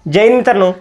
जय हिंद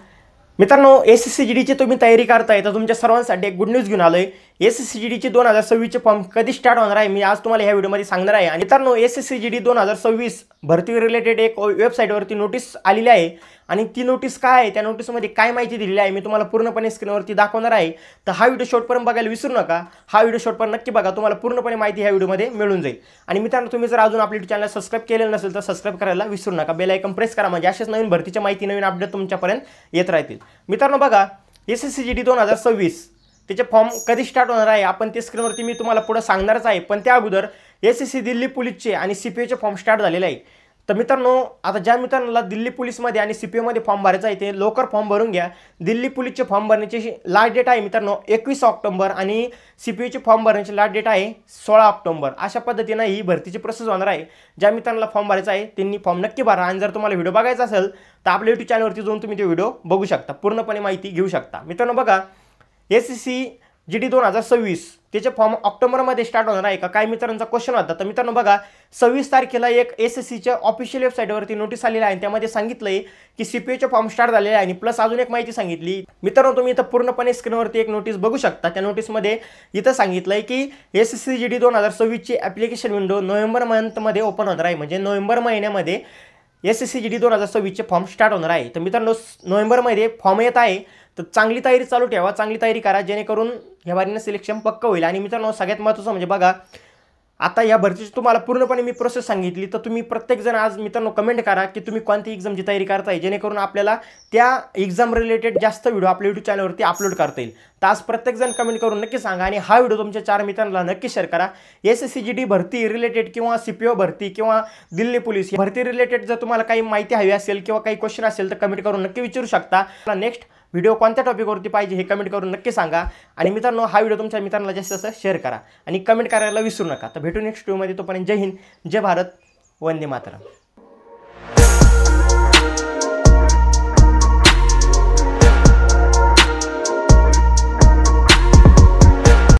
मित्रांनो एसएससीजीडीची तुम्ही तयारी करताय तर तुमच्या सर्वांसाठी एक गुड न्यूज घेऊन आलोय। एसएससीजीडीचे 2026 चे फॉर्म कधी स्टार्ट होणार आहे मी आज तुम्हाला ह्या व्हिडिओमध्ये सांगणार आहे। आणि मित्रांनो एसएससीजीडी 2026 भरती रिलेटेड एक वेबसाईटवरती नोटीस आलेली आहे आणि ती नोटीस काय आहे, त्या नोटीसमध्ये काय माहिती दिलेली आहे मी तुम्हाला पूर्णपणे स्क्रीनवरती दाखवणार आहे। तर हा व्हिडिओ शेवटपर्यंत बघायला विसरू नका। हा व्हिडिओ शेवटपर्यंत नक्की बघा, तुम्हाला पूर्णपणे माहिती ह्या व्हिडिओमध्ये मिळून जाईल। आणि मित्रांनो तुम्ही जर अजून आपल्या चॅनल सबस्क्राइब केलेलं नसेल तर सबस्क्राइब करायला विसरू नका, बेल आयकॉन प्रेस करा म्हणजे अशाच नवीन भरतीची माहिती नवीन अपडेट तुमच्यापर्यंत येत राहतील। मित्रांनो बघा एसएससीजीडी 2026 त्याचे फॉर्म कधी स्टार्ट होणार आहे आपण ते स्क्रीनवरती मी तुम्हाला पुढे सांगणारच आहे। पण त्या अगोदर एसएससी दिल्ली पोलीसचे आणि सीपीओचे फॉर्म स्टार्ट झालेले आहे। तर मित्रांनो आता ज्या मित्रांना दिल्ली पोलीसमध्ये आणि सीपीओमध्ये फॉर्म भरायचा आहे ते लवकर फॉर्म भरून घ्या। दिल्ली पोलीसचे फॉर्म भरण्याची लास्ट डेट आहे मित्रांनो 21 ऑक्टोबर आणि सीपीओचे फॉर्म भरण्याची लास्ट डेट आहे 16 ऑक्टोबर। अशा पद्धतीने ही भरतीची प्रोसेस होणार आहे। ज्या मित्रांना फॉर्म भरायचा आहे त्यांनी फॉर्म नक्की भरा आणि जर तुम्हाला व्हिडिओ बघायचा असेल तर आपल्या YouTube चॅनलवरती जाऊन तुम्ही ते व्हिडिओ बघू शकता, पूर्णपणे माहिती घेऊ शकता। मित्रांनो बघा एसएससीजीडी 2026 त्याचे फॉर्म ऑक्टोबरमध्ये स्टार्ट होणार आहे का काय मित्रांचा क्वेश्चन होता। तर मित्रांनो बघा 26 तारखेला एक एसएससीच्या ऑफिशियल वेबसाईटवरती नोटीस आलेली आहे, त्यामध्ये सांगितलंय की सीपीओचे फॉर्म स्टार्ट झालेले आहे आणि प्लस अजून एक माहिती सांगितली। मित्रांनो तुम्ही इथं पूर्णपणे स्क्रीनवरती एक नोटीस बघू शकता, त्या नोटीसमध्ये इथं सांगितलंय की एसएससीजीडी 2026 ची ॲप्लिकेशन विंडो नोव्हेंबर मंथमध्ये ओपन होणार आहे, म्हणजे नोव्हेंबर महिन्यामध्ये एसएससीजीडी 2026 चे फॉर्म स्टार्ट होणार आहे। तर मित्रांनो नोव्हेंबरमध्ये फॉर्म येत आहे तर चांगली तयारी चालू ठेवा, चांगली तयारी करा जेणेकरून ह्या बारीनं सिलेक्शन पक्का होईल। आणि मित्रांनो सगळ्यात महत्त्वाचं म्हणजे बघा आता या भरतीची तुम्हाला पूर्णपणे मी प्रोसेस सांगितली, तर तुम्ही प्रत्येकजण आज मित्रांनो कमेंट करा की तुम्ही कोणती एक्झामची तयारी करताय जेणेकरून आपल्याला त्या एक्झाम रिलेटेड जास्त व्हिडिओ आपल्या YouTube चॅनलवरती अपलोड करता येईल। तर आज प्रत्येकजण कमेंट करून नक्की सांगा आणि हा व्हिडिओ तुमच्या 4 मित्रांना नक्की शेअर करा। एसएससीजीडी भरती रिलेटेड किंवा सीपीओ भरती किंवा दिल्ली पोलीस भरती रिलेटेड जर तुम्हाला काही माहिती हवी असेल किंवा काही क्वेश्चन असेल तर कमेंट करून नक्की विचारू शकता। नेक्स्ट व्हिडिओ कोणत्या टॉपिकवरती पाहिजे हे कमेंट करून नक्की सांगा। आणि मित्रांनो हा व्हिडिओ तुमच्या मित्रांना जास्त जास्त शेअर करा आणि कमेंट करायला विसरू नका। तर भेटू नेक्स्ट व्हिडिओमध्ये, तोपर्यंत जय हिंद, जय भारत, वंदे मातरम।